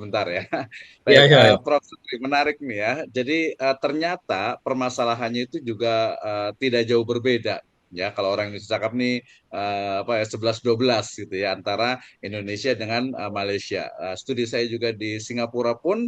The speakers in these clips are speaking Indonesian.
Bentar ya. Ya, Baik, ya, ya. Prof. Sutri, menarik nih ya. Jadi ternyata permasalahannya itu juga tidak jauh berbeda. Ya, kalau orang Indonesia cakap nih apa ya 11-12 gitu ya antara Indonesia dengan Malaysia. Studi saya juga di Singapura pun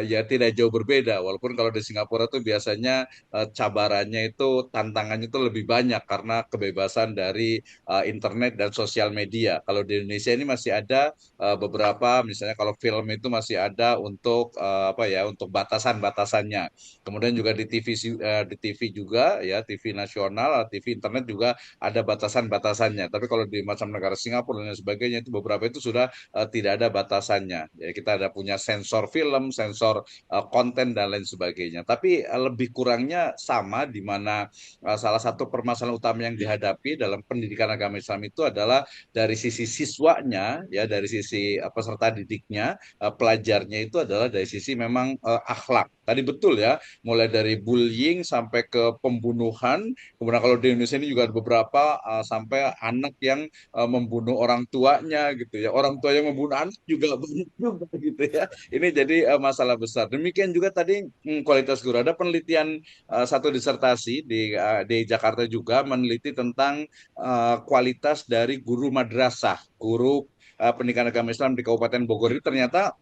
ya tidak jauh berbeda. Walaupun kalau di Singapura tuh biasanya cabarannya itu tantangannya itu lebih banyak karena kebebasan dari internet dan sosial media. Kalau di Indonesia ini masih ada beberapa misalnya kalau film itu masih ada untuk apa ya untuk batasan-batasannya. Kemudian juga di TV di TV juga ya TV nasional, TV internet juga ada batasan-batasannya. Tapi kalau di macam negara Singapura dan sebagainya itu beberapa itu sudah tidak ada batasannya. Jadi kita ada punya sensor film, sensor konten dan lain sebagainya. Tapi lebih kurangnya sama di mana salah satu permasalahan utama yang dihadapi dalam pendidikan agama Islam itu adalah dari sisi siswanya ya dari sisi peserta didiknya pelajarnya itu adalah dari sisi memang akhlak. Tadi betul ya, mulai dari bullying sampai ke pembunuhan. Kemudian kalau di Indonesia ini juga ada beberapa sampai anak yang membunuh orang tuanya gitu ya. Orang tua yang membunuh anak juga banyak juga gitu ya. Ini jadi masalah besar. Demikian juga tadi kualitas guru. Ada penelitian satu disertasi di Jakarta juga meneliti tentang kualitas dari guru madrasah, guru pendidikan agama Islam di Kabupaten Bogor itu ternyata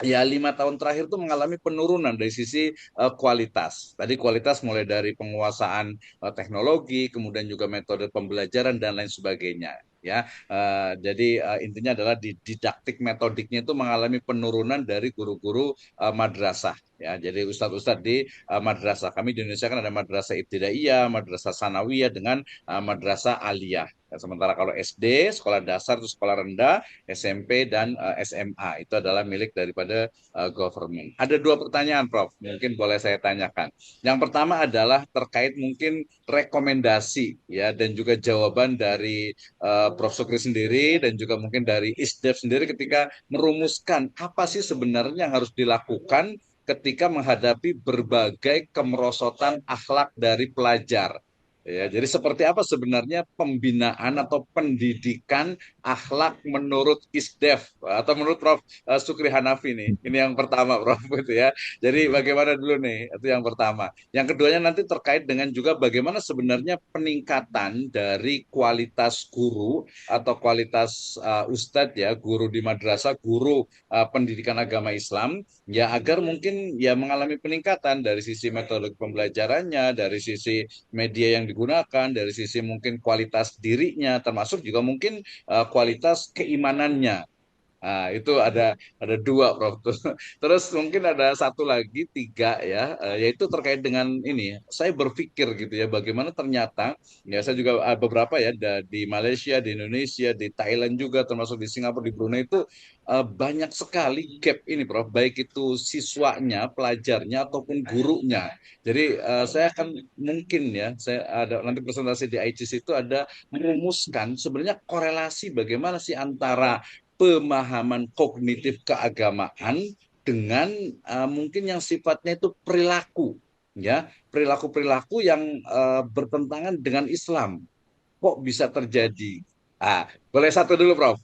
ya 5 tahun terakhir itu mengalami penurunan dari sisi kualitas. Tadi kualitas mulai dari penguasaan teknologi, kemudian juga metode pembelajaran dan lain sebagainya. Ya, jadi intinya adalah di didaktik metodiknya itu mengalami penurunan dari guru-guru madrasah. Ya, jadi ustadz-ustadz di madrasah kami di Indonesia kan ada madrasah ibtidaiyah, madrasah sanawiyah dengan madrasah aliyah. Ya, sementara kalau SD, sekolah dasar itu sekolah rendah, SMP dan SMA itu adalah milik daripada government. Ada dua pertanyaan, Prof. Mungkin boleh saya tanyakan. Yang pertama adalah terkait mungkin rekomendasi ya dan juga jawaban dari Prof. Sukri sendiri dan juga mungkin dari ISDEF sendiri ketika merumuskan apa sih sebenarnya yang harus dilakukan ketika menghadapi berbagai kemerosotan akhlak dari pelajar. Ya, jadi seperti apa sebenarnya pembinaan atau pendidikan akhlak menurut ISDEF atau menurut Prof. Sukri Hanafi nih. Ini yang pertama, Prof. Itu ya. Jadi bagaimana dulu nih? Itu yang pertama. Yang keduanya nanti terkait dengan juga bagaimana sebenarnya peningkatan dari kualitas guru atau kualitas ustadz ya, guru di madrasah, guru pendidikan agama Islam ya agar mungkin ya mengalami peningkatan dari sisi metode pembelajarannya, dari sisi media yang digunakan, dari sisi mungkin kualitas dirinya, termasuk juga mungkin kualitas keimanannya. Nah, itu ada dua, Prof. Terus mungkin ada satu lagi, tiga ya, yaitu terkait dengan ini. Saya berpikir gitu ya, bagaimana ternyata, ya saya juga beberapa ya, di Malaysia, di Indonesia, di Thailand juga, termasuk di Singapura, di Brunei itu banyak sekali gap ini, Prof. Baik itu siswanya, pelajarnya, ataupun gurunya. Jadi saya akan mungkin ya, saya ada nanti presentasi di ICIS itu ada merumuskan sebenarnya korelasi bagaimana sih antara pemahaman kognitif keagamaan dengan mungkin yang sifatnya itu perilaku ya perilaku-perilaku yang bertentangan dengan Islam kok bisa terjadi. Boleh satu dulu Prof.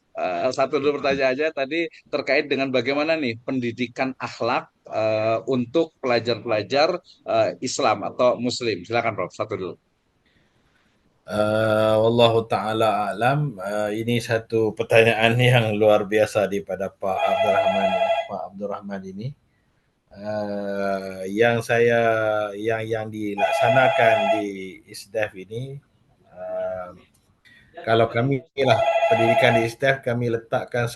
Satu dulu pertanyaan aja tadi terkait dengan bagaimana nih pendidikan akhlak untuk pelajar-pelajar Islam atau Muslim. Silakan Prof. Satu dulu. Wallahu taala alam. Ini satu pertanyaan yang luar biasa daripada Pak Abdul Rahman ini. Yang saya yang dilaksanakan di ISDEF ini, uh, kalau kami lah pendidikan di ISDEF kami letakkan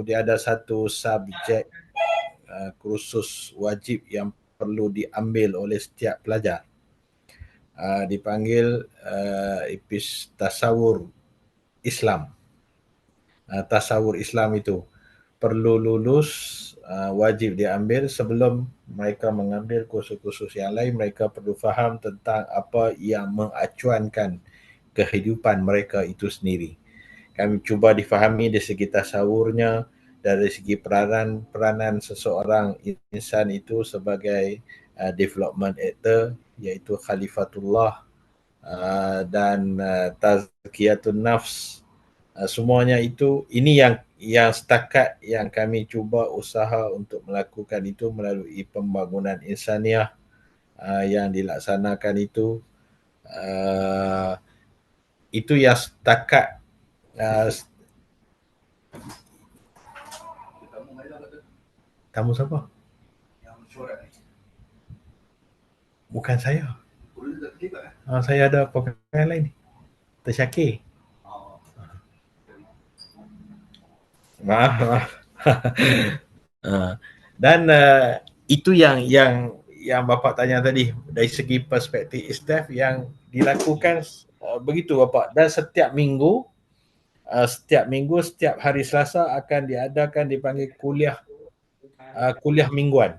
dia ada satu subjek kursus wajib yang perlu diambil oleh setiap pelajar. Dipanggil ipis tasawur Islam. Tasawur Islam itu perlu lulus, wajib diambil sebelum mereka mengambil kursus-kursus yang lain. Mereka perlu faham tentang apa yang mengacuankan kehidupan mereka itu sendiri. Kami cuba difahami dari segi tasawurnya, dari segi peranan seseorang insan itu sebagai development actor, iaitu khalifatullah, dan tazkiyatun nafs, Semuanya itu ini yang setakat yang kami cuba usaha untuk melakukan itu melalui pembangunan insaniah yang dilaksanakan uh, itu yang setakat uh, tamu siapa? Bukan saya. Saya ada pegawai lain. Tersyakir. Maaf, maaf. Dan itu yang Bapak tanya tadi dari segi perspektif staff yang dilakukan begitu Bapak. Dan setiap minggu, setiap hari Selasa akan diadakan dipanggil kuliah mingguan.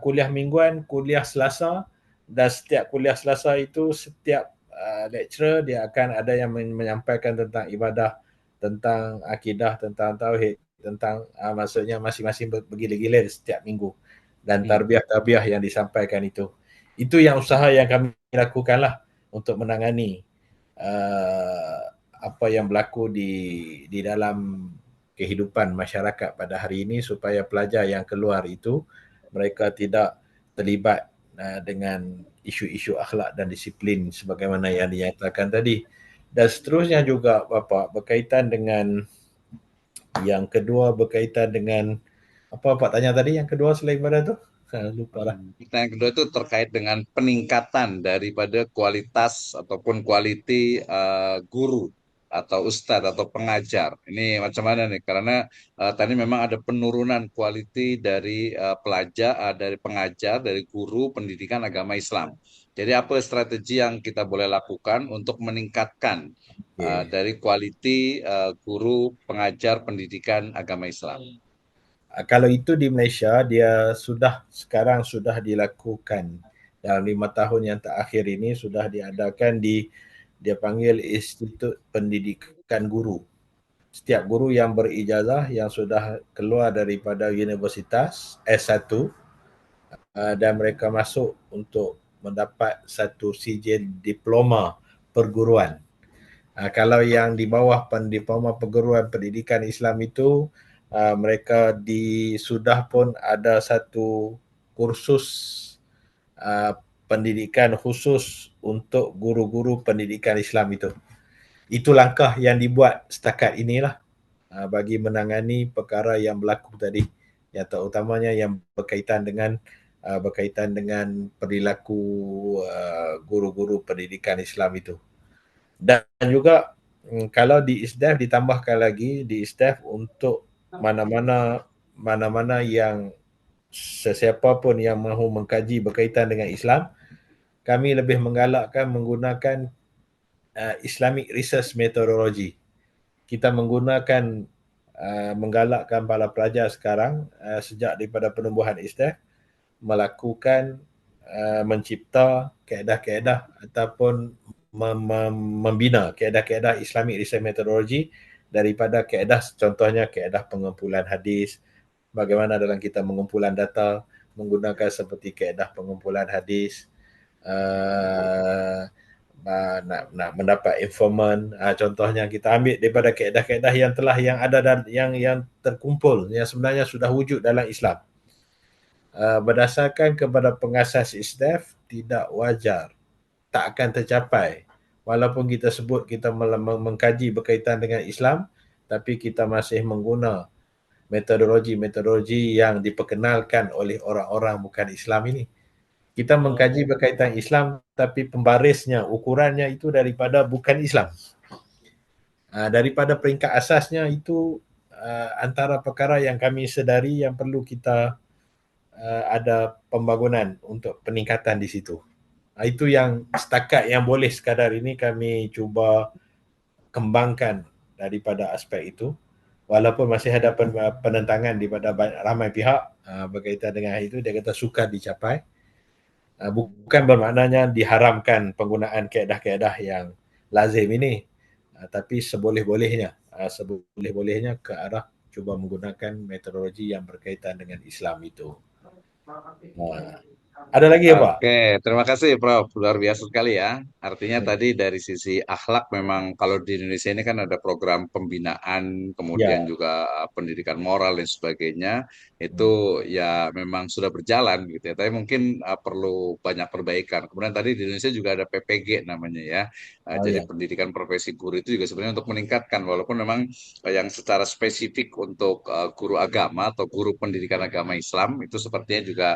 Kuliah mingguan, kuliah Selasa, dan setiap kuliah Selasa itu setiap lecturer dia akan ada yang menyampaikan tentang ibadah, tentang akidah, tentang tauhid, tentang maksudnya masing-masing bergila-gila setiap minggu, dan tarbiyah-tarbiyah yang disampaikan itu yang usaha yang kami lakukanlah untuk menangani apa yang berlaku di dalam kehidupan masyarakat pada hari ini supaya pelajar yang keluar itu mereka tidak terlibat dengan isu-isu akhlak dan disiplin sebagaimana yang dinyatakan tadi. Dan seterusnya juga Bapak berkaitan dengan yang kedua berkaitan dengan apa Bapak tanya tadi yang kedua selain pada tu? Lupa lah. Yang kedua itu terkait dengan peningkatan daripada kualitas ataupun quality guru atau ustadz atau pengajar. Ini macam mana nih? Karena tadi memang ada penurunan quality dari pelajar, dari pengajar, dari guru pendidikan agama Islam. Jadi apa strategi yang kita boleh lakukan untuk meningkatkan Okay. dari quality guru pengajar pendidikan agama Islam? Kalau itu di Malaysia dia sekarang sudah dilakukan dalam 5 tahun yang terakhir ini sudah diadakan dia panggil Institut Pendidikan Guru. Setiap guru yang berijazah yang sudah keluar daripada universitas S1 dan mereka masuk untuk mendapat satu sijil diploma perguruan. Kalau yang di bawah diploma perguruan pendidikan Islam itu mereka sudah pun ada satu kursus pendidikan khusus untuk guru-guru pendidikan Islam itu. Itu langkah yang dibuat setakat inilah bagi menangani perkara yang berlaku tadi, yang terutamanya yang berkaitan dengan perilaku guru-guru pendidikan Islam itu. Dan juga kalau di ISDAF ditambahkan lagi di ISDAF untuk mana-mana yang sesiapa pun yang mahu mengkaji berkaitan dengan Islam, kami lebih menggalakkan menggunakan Islamic Research Methodology. Kita menggalakkan para pelajar sekarang sejak daripada penubuhan ISDAF melakukan mencipta kaedah-kaedah ataupun membina kaedah-kaedah Islamic Research Methodology daripada kaedah contohnya kaedah pengumpulan hadis, bagaimana dalam kita pengumpulan data menggunakan seperti kaedah pengumpulan hadis, nak mendapat informan, contohnya kita ambil daripada kaedah-kaedah yang ada dan yang terkumpul yang sebenarnya sudah wujud dalam Islam. Berdasarkan kepada pengasas ISDAF tidak wajar, tak akan tercapai walaupun kita sebut kita mengkaji berkaitan dengan Islam, tapi kita masih menggunakan metodologi yang diperkenalkan oleh orang-orang bukan Islam ini. Kita mengkaji berkaitan Islam, tapi pembarisnya, ukurannya itu daripada bukan Islam. Daripada peringkat asasnya itu antara perkara yang kami sedari yang perlu kita ada pembangunan untuk peningkatan di situ. Itu yang setakat yang boleh sekadar ini kami cuba kembangkan daripada aspek itu. Walaupun masih ada penentangan daripada ramai pihak berkaitan dengan itu, dia kata sukar dicapai. Bukan bermaknanya diharamkan penggunaan kaedah-kaedah yang lazim ini, tapi seboleh-bolehnya ke arah cuba menggunakan metodologi yang berkaitan dengan Islam itu. Ada lagi ya Pak? Oke, terima kasih Prof. Luar biasa sekali ya. Artinya tadi dari sisi akhlak memang kalau di Indonesia ini kan ada program pembinaan, kemudian Ya. juga pendidikan moral dan sebagainya. Itu ya memang sudah berjalan gitu ya. Tapi mungkin perlu banyak perbaikan. Kemudian tadi di Indonesia juga ada PPG namanya ya. Oh Jadi ya. pendidikan profesi guru itu juga sebenarnya untuk meningkatkan walaupun memang yang secara spesifik untuk guru agama atau guru pendidikan agama Islam itu sepertinya juga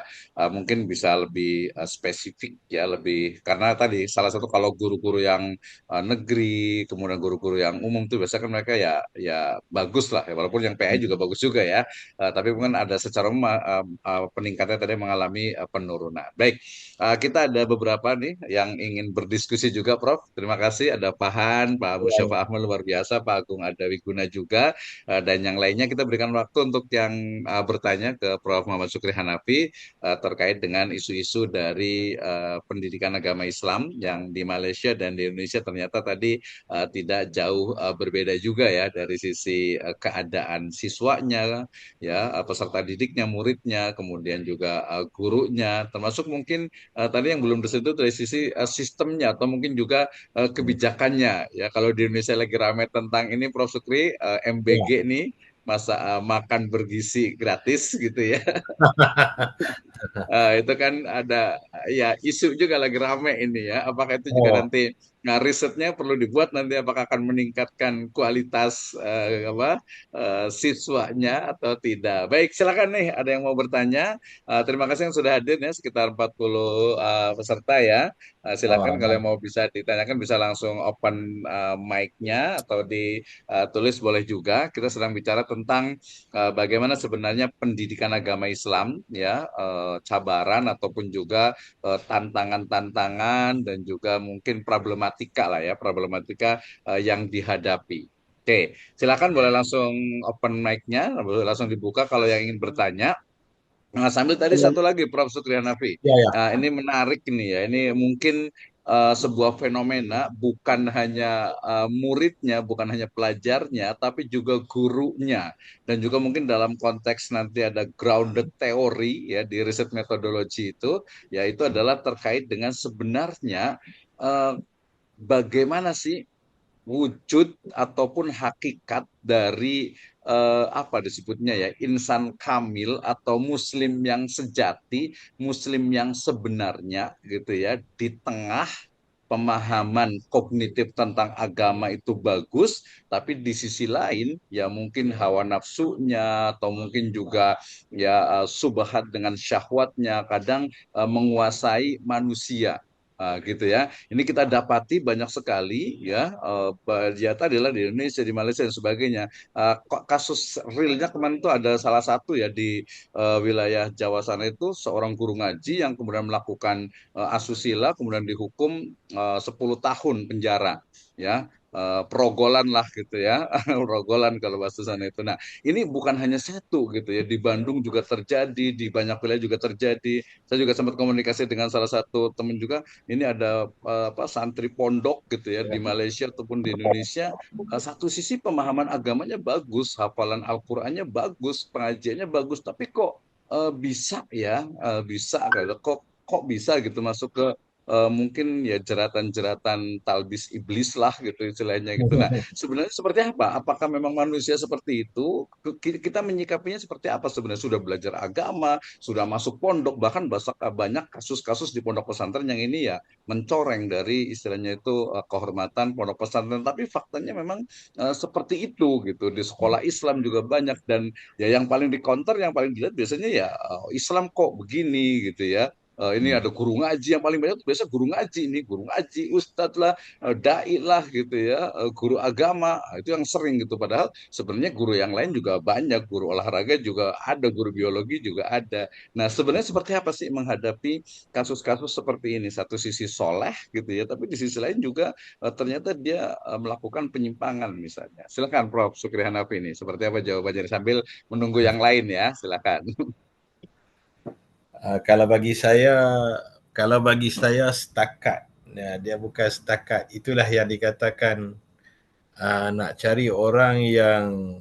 mungkin bisa lebih spesifik ya lebih karena tadi salah satu kalau guru-guru yang negeri kemudian guru-guru yang umum tuh biasanya kan mereka ya ya bagus lah ya walaupun yang PAI juga bagus juga ya. Tapi mungkin ada secara umum peningkatnya tadi mengalami penurunan. Baik, kita ada beberapa nih yang ingin berdiskusi juga Prof. Terima kasih ada Pak Han, Pak Ya. Musyafa Ahmad luar biasa, Pak Agung ada Wiguna juga dan yang lainnya kita berikan waktu untuk yang bertanya ke Prof Muhammad Sukri Hanafi terkait dengan isu-isu dari pendidikan agama Islam yang di Malaysia dan di Indonesia ternyata tadi tidak jauh berbeda juga ya dari sisi keadaan siswanya, ya peserta didiknya, muridnya, kemudian juga gurunya, termasuk mungkin tadi yang belum disentuh dari sisi sistemnya atau mungkin juga kebijakannya. Ya kalau di Indonesia lagi ramai tentang ini, Prof Sukri, MBG Ya. nih masa makan bergizi gratis gitu ya. Itu kan ada ya isu juga lagi rame ini ya. Apakah itu juga Oh, nanti risetnya perlu dibuat nanti apakah akan meningkatkan kualitas siswanya atau tidak. Baik, silakan nih ada yang mau bertanya. Terima kasih yang sudah hadir ya sekitar 40 peserta ya. Silakan kalau yang oh, mau bisa ditanyakan bisa langsung open mic-nya atau ditulis boleh juga. Kita sedang bicara tentang bagaimana sebenarnya pendidikan agama Islam ya cabaran ataupun juga tantangan-tantangan dan juga mungkin problematika lah ya problematika yang dihadapi. Oke, silakan boleh langsung open mic-nya, boleh langsung dibuka kalau yang ingin bertanya. Nah, sambil tadi satu lagi Prof. Sukrianafi. ya, ya. Nah, ini menarik ini ya. Ini mungkin sebuah fenomena bukan hanya muridnya, bukan hanya pelajarnya, tapi juga gurunya. Dan juga mungkin dalam konteks nanti ada grounded teori ya di riset metodologi itu, ya itu adalah terkait dengan sebenarnya eh, bagaimana sih wujud ataupun hakikat dari apa disebutnya ya insan kamil atau muslim yang sejati, muslim yang sebenarnya gitu ya di tengah pemahaman kognitif tentang agama itu bagus, tapi di sisi lain ya mungkin hawa nafsunya atau mungkin juga ya subhat dengan syahwatnya kadang menguasai manusia. Gitu ya. Ini kita dapati banyak sekali ya ya tadi lah di Indonesia, di Malaysia dan sebagainya. Kasus realnya kemarin itu ada salah satu ya di wilayah Jawa sana itu seorang guru ngaji yang kemudian melakukan asusila kemudian dihukum 10 tahun penjara ya. Perogolan lah gitu ya perogolan kalau bahasa sana itu. Nah ini bukan hanya satu gitu ya di Bandung juga terjadi di banyak wilayah juga terjadi. Saya juga sempat komunikasi dengan salah satu teman juga ini ada apa santri pondok gitu ya di Malaysia ataupun di Indonesia. Satu sisi pemahaman agamanya bagus, hafalan Al-Qur'annya bagus, pengajiannya bagus, tapi kok bisa ya bisa kok bisa gitu masuk ke mungkin ya jeratan-jeratan talbis iblis lah gitu istilahnya gitu. Nah, sebenarnya seperti apa? Apakah memang manusia seperti itu? Kita menyikapinya seperti apa sebenarnya? Sudah belajar agama, sudah masuk pondok, bahkan banyak kasus-kasus di pondok pesantren yang ini ya mencoreng dari istilahnya itu kehormatan pondok pesantren. Tapi faktanya memang seperti itu gitu. Di sekolah Islam juga banyak dan ya yang paling di counter, yang paling dilihat biasanya ya Islam kok begini gitu ya. Ini ada guru ngaji yang paling banyak biasa guru ngaji ini guru ngaji ustadz lah dai lah gitu ya guru agama. Itu yang sering gitu padahal sebenarnya guru yang lain juga banyak guru olahraga juga ada guru biologi juga ada. Nah sebenarnya seperti apa sih menghadapi kasus-kasus seperti ini satu sisi soleh gitu ya tapi di sisi lain juga ternyata dia melakukan penyimpangan misalnya. Silakan Prof. Sukri Hanafi ini seperti apa jawabannya sambil menunggu yang lain ya silakan. Kalau bagi saya setakat, ya, dia bukan setakat. Itulah yang dikatakan nak cari orang yang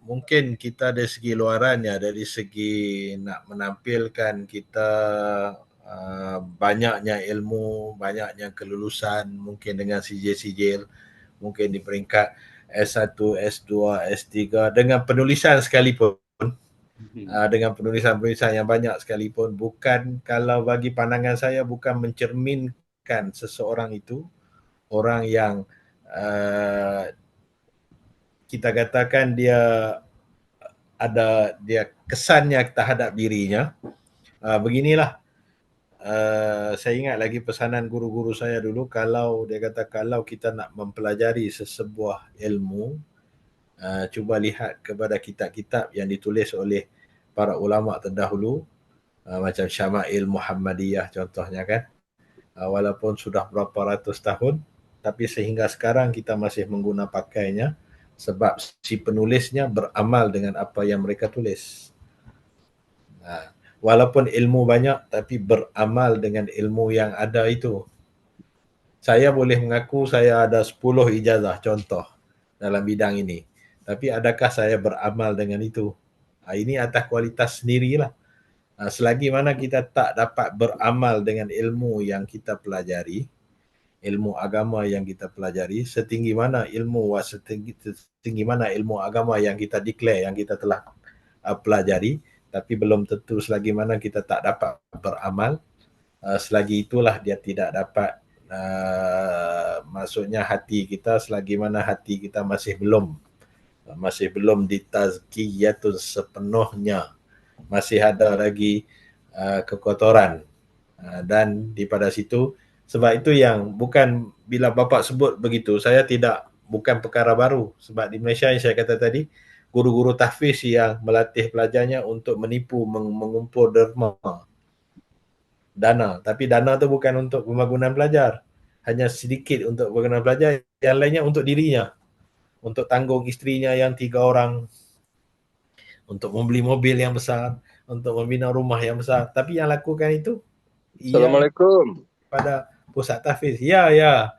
mungkin kita dari segi luarannya, dari segi nak menampilkan kita banyaknya ilmu, banyaknya kelulusan, mungkin dengan sijil-sijil, mungkin di peringkat S1, S2, S3, dengan penulisan sekalipun, dengan penulisan-penulisan yang banyak sekalipun, bukan, kalau bagi pandangan saya, bukan mencerminkan seseorang itu orang yang uh, kita katakan dia ada dia kesannya terhadap dirinya. Beginilah, saya ingat lagi pesanan guru-guru saya dulu, kalau dia kata kalau kita nak mempelajari sesebuah ilmu, cuba lihat kepada kitab-kitab yang ditulis oleh para ulama terdahulu, macam Syama'il Muhammadiyah contohnya kan. Walaupun sudah berapa ratus tahun, tapi sehingga sekarang kita masih menggunakan pakainya sebab si penulisnya beramal dengan apa yang mereka tulis. Walaupun ilmu banyak, tapi beramal dengan ilmu yang ada itu. Saya boleh mengaku saya ada 10 ijazah contoh dalam bidang ini. Tapi adakah saya beramal dengan itu? Ini atas kualitas sendirilah. Selagi mana kita tak dapat beramal dengan ilmu yang kita pelajari, ilmu agama yang kita pelajari, setinggi mana ilmu agama yang kita declare, yang kita telah pelajari, tapi belum tentu selagi mana kita tak dapat beramal, selagi itulah dia tidak dapat, maksudnya hati kita, selagi mana hati kita masih belum ditazkiyatun sepenuhnya, masih ada lagi kekotoran, dan daripada situ, sebab itu yang bukan bila Bapak sebut begitu, saya tidak, bukan perkara baru, sebab di Malaysia yang saya kata tadi, guru-guru tahfiz yang melatih pelajarnya untuk menipu, mengumpul derma, dana, tapi dana tu bukan untuk pembangunan pelajar, hanya sedikit untuk pembangunan pelajar, yang lainnya untuk dirinya, untuk tanggung isterinya yang 3 orang, untuk membeli mobil yang besar, untuk membina rumah yang besar. Tapi yang lakukan itu ia Assalamualaikum. pada pusat tahfiz. Ya, ya.